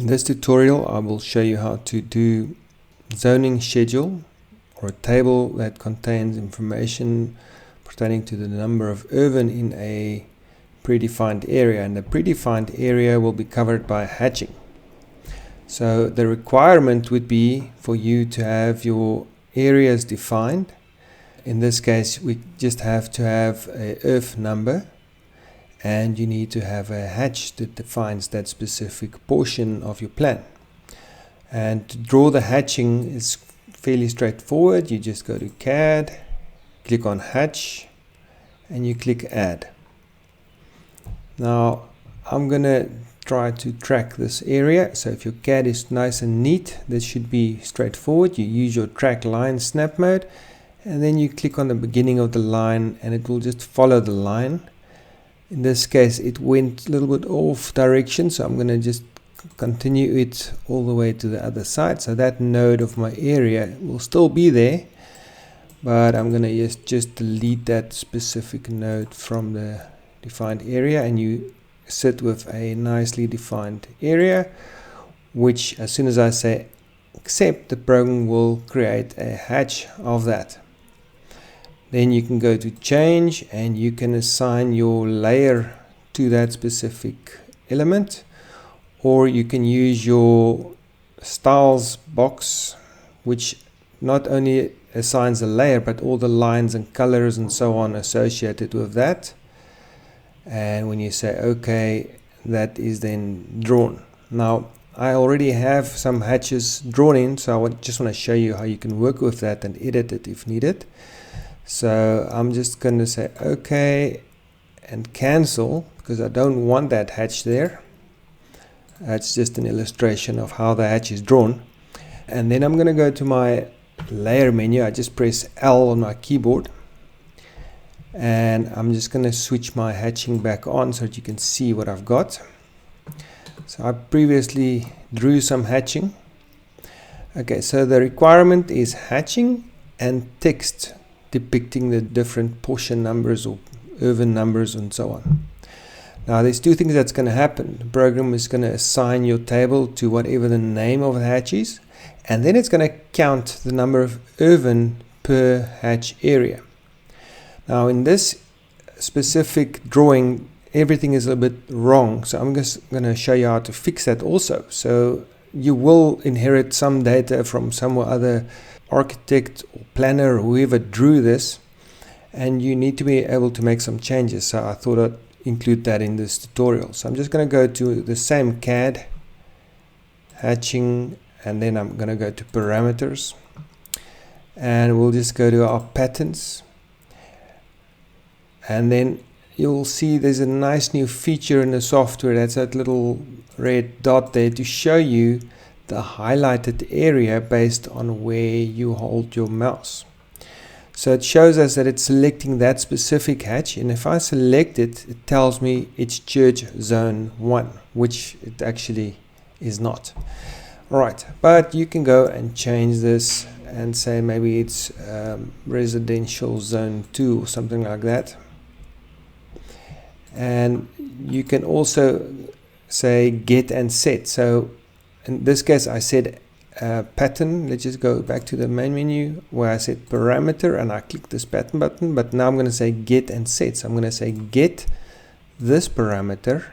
this tutorial I will show you how to do zoning schedule, or a table that contains information pertaining to the number of erven in a predefined area, and the predefined area will be covered by hatching. So the requirement would be for you to have your areas defined. In this case we just have to have a erf number, and you need to have a hatch that defines that specific portion of your plan. And to draw the hatching is fairly straightforward. You just go to CAD, click on hatch, and you click add. Now I'm gonna try to track this area. So if your CAD is nice and neat, this should be straightforward. You use your track line snap mode, and then you click on the beginning of the line and it will just follow the line. In this case it went a little bit off direction, so I'm going to just continue it all the way to the other side. So that node of my area will still be there, but I'm going to just delete that specific node from the defined area, and you sit with a nicely defined area, which as soon as I say accept, the program will create a hatch of that. Then you can go to change and you can assign your layer to that specific element, or you can use your styles box, which not only assigns a layer but all the lines and colors and so on associated with that. And when you say OK, that is then drawn. Now I already have some hatches drawn in, so I just want to show you how you can work with that and edit it if needed. So I'm just going to say OK and cancel, because I don't want that hatch there. That's just an illustration of how the hatch is drawn. And then I'm going to go to my layer menu. I just press L on my keyboard, and I'm just going to switch my hatching back on so that you can see what I've got. So I previously drew some hatching. Okay, so the requirement is hatching and text depicting the different portion numbers or erven numbers and so on. Now there's two things that's going to happen. The program is going to assign your table to whatever the name of the hatch is, and then it's going to count the number of erven per hatch area. Now in this specific drawing everything is a little bit wrong, so I'm just going to show you how to fix that also. So you will inherit some data from some other architect or planner or whoever drew this, and you need to be able to make some changes. So I thought I'd include that in this tutorial. So I'm just going to go to the same CAD, hatching, and then I'm going to go to parameters, and we'll just go to our patterns, and then you'll see there's a nice new feature in the software. That's that little red dot there to show you the highlighted area based on where you hold your mouse. So it shows us that it's selecting that specific hatch, and if I select it, it tells me it's church zone 1, which it actually is not. Alright, but you can go and change this and say maybe it's residential zone 2 or something like that. And you can also say get and set. So in this case I said pattern. Let's just go back to the main menu where I said parameter, and I click this pattern button, but now I'm going to say get and set. So I'm going to say get this parameter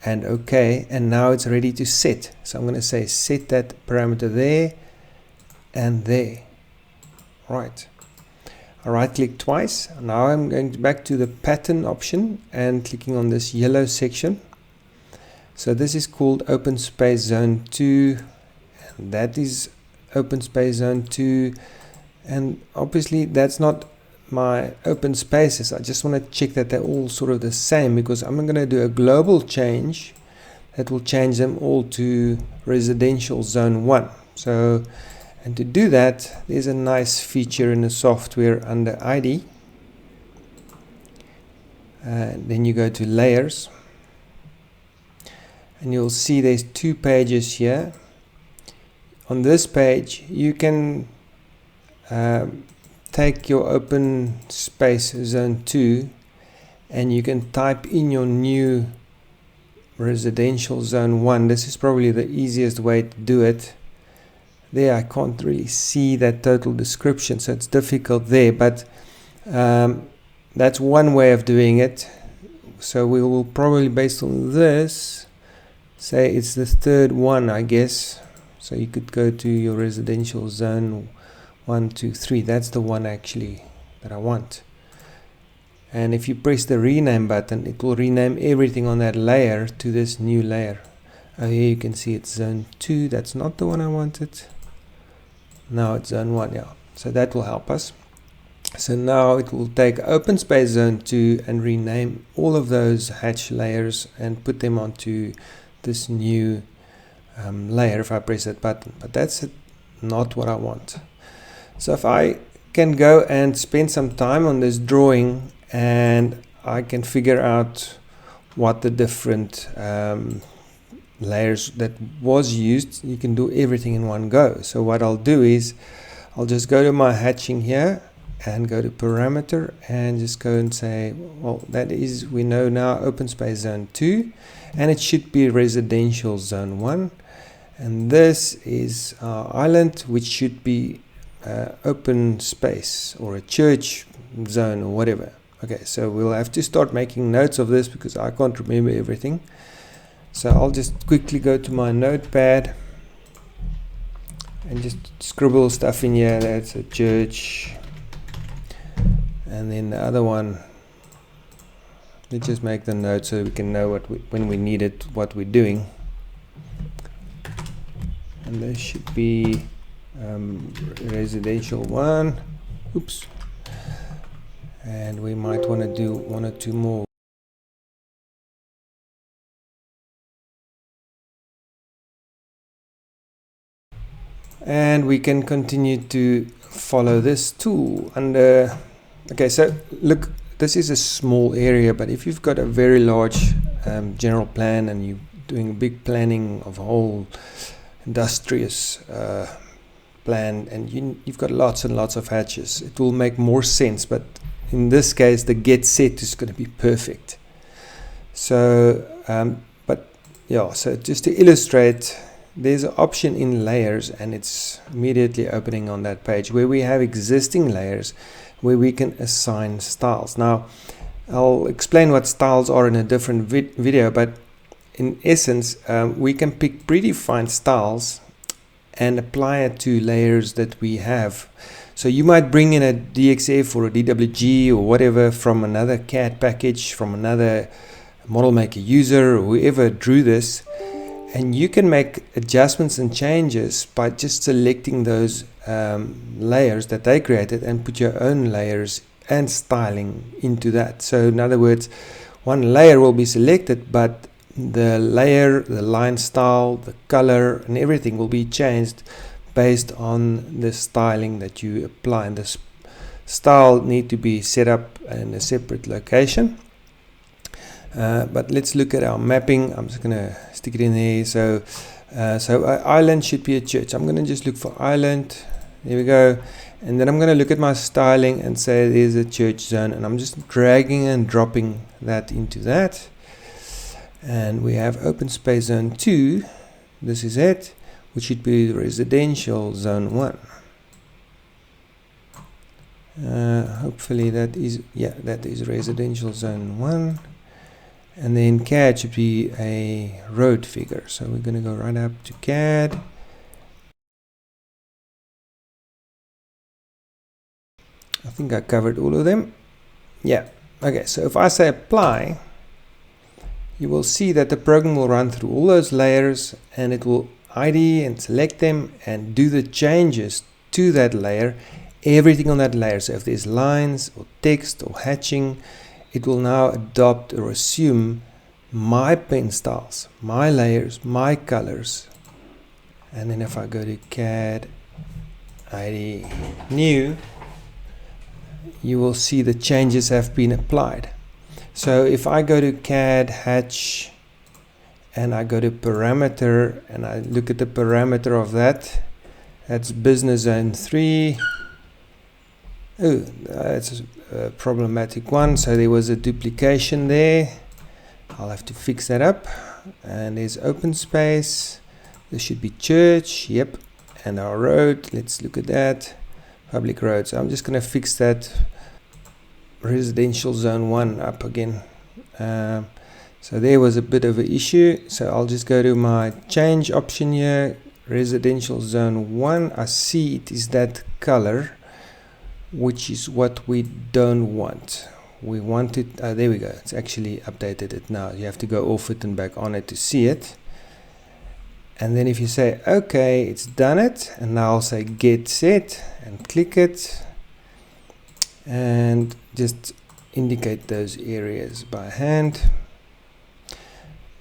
and OK, and now it's ready to set. So I'm going to say set that parameter there and there. Right. I right click twice. Now I'm going back to the pattern option and clicking on this yellow section. So this is called open space zone 2, and that is open space zone 2, and obviously that's not my open spaces. I just want to check that they're all sort of the same, because I'm going to do a global change that will change them all to residential zone 1. So, and to do that, there's a nice feature in the software under ID, and then you go to layers, and you'll see there's two pages here. On this page you can take your open space zone 2 and you can type in your new residential zone 1. This is probably the easiest way to do it. There I can't really see that total description, so it's difficult there, but that's one way of doing it. So we will probably, based on this, say it's the third one, I guess. So you could go to your residential zone 1, 2, 3. That's the one actually that I want. And if you press the rename button, it will rename everything on that layer to this new layer. Oh, here you can see it's zone 2. That's not the one I wanted. Now it's zone 1, yeah. So that will help us. So now it will take open space zone 2 and rename all of those hatch layers and put them onto this new layer if I press that button. But that's not what I want. So if I can go and spend some time on this drawing and I can figure out what the different layers that was used, you can do everything in one go. So what I'll do is I'll just go to my hatching here and go to parameter and just go and say, well, that is, we know now, open space zone 2, and it should be residential zone 1, and this is our island, which should be open space or a church zone or whatever. Okay, so we'll have to start making notes of this because I can't remember everything. So I'll just quickly go to my notepad and just scribble stuff in here. That's a church. And then the other one, let's just make the note so we can know when we need it, what we're doing. And this should be residential 1. Oops. And we might want to do 1 or 2 more. And we can continue to follow this tool under. Okay, so look, this is a small area, but if you've got a very large general plan and you're doing big planning of a whole industrious plan, and you've got lots and lots of hatches, it will make more sense. But in this case, the get set is going to be perfect. So, but yeah, so just to illustrate, there's an option in layers, and it's immediately opening on that page where we have existing layers where we can assign styles. Now, I'll explain what styles are in a different video, but in essence, we can pick predefined styles and apply it to layers that we have. So you might bring in a DXF or a DWG or whatever from another CAD package, from another model maker user or whoever drew this, and you can make adjustments and changes by just selecting those layers that they created and put your own layers and styling into that. So in other words, one layer will be selected, but the layer, the line style, the color and everything will be changed based on the styling that you apply. And this style need to be set up in a separate location. But let's look at our mapping. I'm just going to stick it in there. So island should be a church. I'm going to just look for island. There we go. And then I'm going to look at my styling and say there's a church zone, and I'm just dragging and dropping that into that. And we have open space zone 2. This is it, which should be residential zone 1. Hopefully that is, yeah, that is residential zone 1. And then CAD should be a road figure. So we're going to go right up to CAD. I think I covered all of them. Yeah. Okay, so if I say apply, you will see that the program will run through all those layers, and it will ID and select them and do the changes to that layer, everything on that layer. So if there's lines or text or hatching, it will now adopt or assume my pen styles, my layers, my colors. And then if I go to CAD ID new, you will see the changes have been applied. So if I go to CAD hatch and I go to parameter and I look at the parameter of that, that's business zone 3. Oh, that's a problematic one. So there was a duplication there. I'll have to fix that up. and there's open space. This should be church, yep, and our road, let's look at that, public road. So I'm just going to fix that residential zone 1 up again. So there was a bit of an issue, so I'll just go to my change option here, residential zone 1. I see it is that color, which is what we don't want. We want it, there we go, it's actually updated it now. You have to go off it and back on it to see it. And then if you say okay, it's done it, and now I'll say get set and click it and just indicate those areas by hand.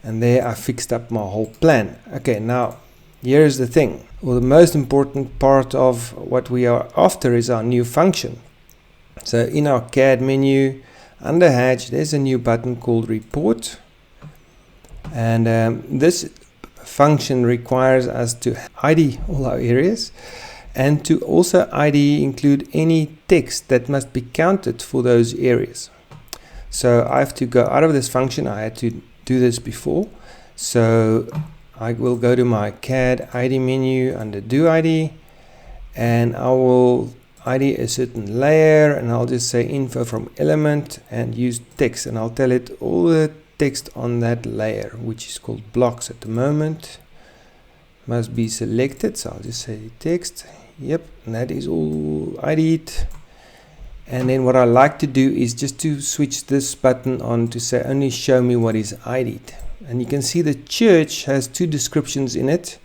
And there I fixed up my whole plan. Okay, now here's the thing. Well, the most important part of what we are after is our new function. So in our CAD menu, under hatch, there's a new button called report. And this function requires us to ID all our areas and to also ID include any text that must be counted for those areas. So I have to go out of this function. I had to do this before, so I will go to my CAD ID menu under do ID, and I will ID a certain layer, and I'll just say info from element and use text, and I'll tell it all the text on that layer, which is called blocks at the moment, must be selected. So I'll just say text, yep, and that is all ID'd. And then what I like to do is just to switch this button on to say only show me what is ID'd. And you can see the church has 2 descriptions in it.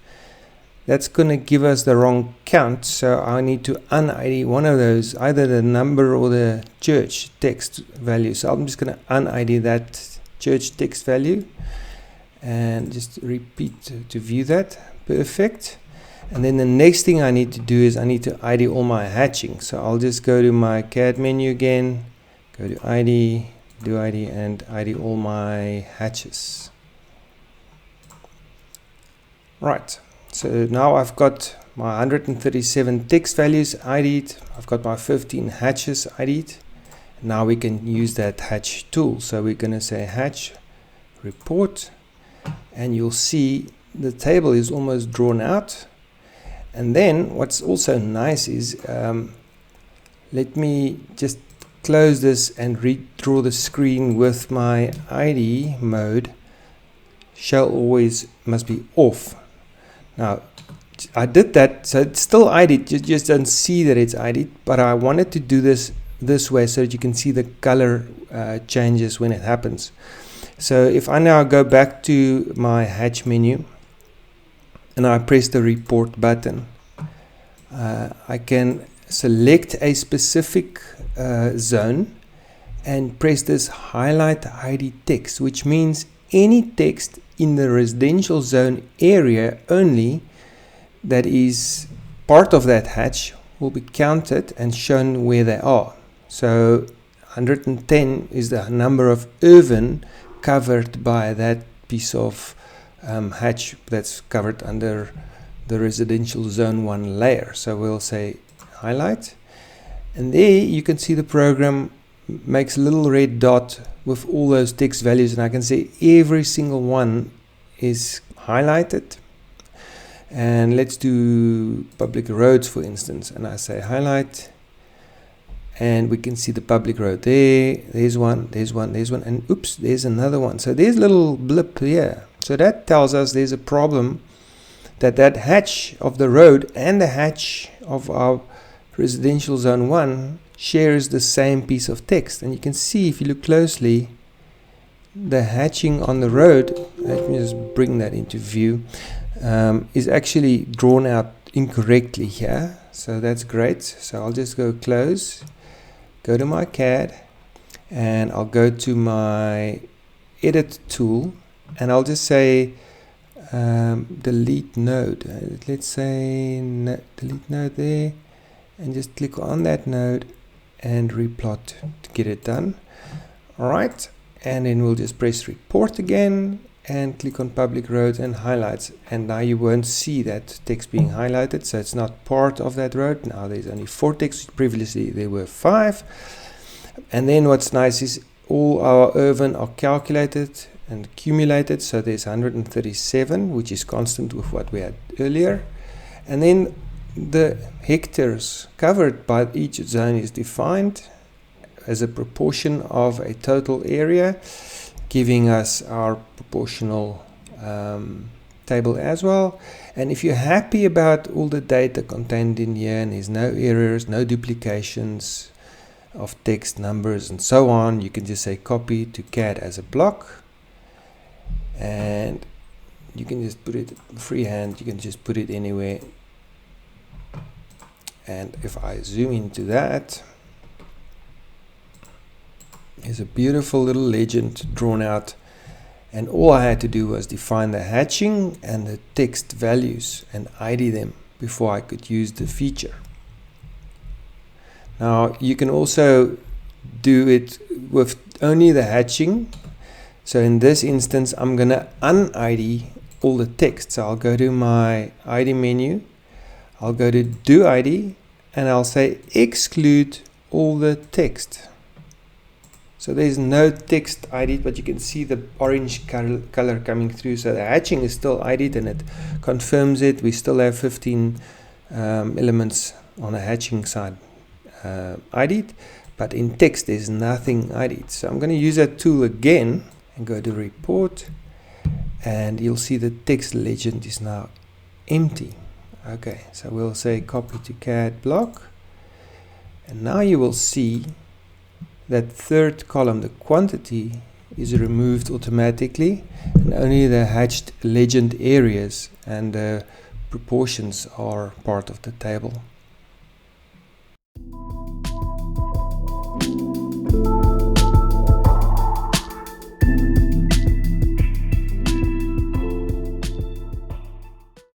That's going to give us the wrong count, so I need to un-ID one of those, either the number or the church text value. So I'm just going to un-ID that church text value and just repeat to view that. Perfect. And then the next thing I need to do is I need to ID all my hatching. So I'll just go to my CAD menu again, go to ID, do ID, and ID all my hatches. Right, so now I've got my 137 text values ID'd, I've got my 15 hatches ID'd. Now we can use that hatch tool. So we're going to say hatch report, and you'll see the table is almost drawn out. And then what's also nice is, let me just close this and redraw the screen with my ID mode. Show always must be off. Now I did that, so it's still ID'd, you just don't see that it's ID'd, but I wanted to do this way so that you can see the color changes when it happens. So if I now go back to my hatch menu and I press the report button, I can select a specific zone and press this highlight ID text, which means any text in the residential zone area only that is part of that hatch will be counted and shown where they are. So 110 is the number of erven covered by that piece of hatch that's covered under the residential zone 1 layer. So we'll say highlight, and there you can see the program makes a little red dot with all those text values, and I can see every single one is highlighted. And let's do public roads, for instance, and I say highlight, and we can see the public road there. There's one, and oops, there's another one. So there's a little blip here. So that tells us there's a problem, that hatch of the road and the hatch of our residential zone 1 shares the same piece of text. And you can see, if you look closely, the hatching on the road, let me just bring that into view, is actually drawn out incorrectly here. So that's great. So I'll just go close, go to my CAD, and I'll go to my edit tool, and I'll just say delete node. Let's say delete node there, and just click on that node and replot to get it done. Alright, and then we'll just press report again and click on public roads and highlights, and now you won't see that text being highlighted, so it's not part of that road. Now there's only 4 text, previously there were 5. And then what's nice is all our erven are calculated, and accumulated, so there's 137, which is constant with what we had earlier. And then the hectares covered by each zone is defined as a proportion of a total area, giving us our proportional table as well. And if you're happy about all the data contained in here and there's no errors, no duplications of text, numbers and so on, you can just say copy to CAD as a block, and you can just put it freehand, you can just put it anywhere. And if I zoom into that, there's a beautiful little legend drawn out, and all I had to do was define the hatching and the text values and ID them before I could use the feature. Now you can also do it with only the hatching. So in this instance I'm gonna un-ID all the text. So I'll go to my ID menu, I'll go to do ID, and I'll say exclude all the text. So there's no text ID'd, but you can see the orange color coming through. So the hatching is still ID'd and it confirms it. We still have 15 elements on the hatching side ID'd, but in text there's nothing ID'd. So I'm going to use that tool again and go to report, and you'll see the text legend is now empty. Okay, so we'll say copy to CAD block, and now you will see that third column, the quantity, is removed automatically, and only the hatched legend areas and the proportions are part of the table.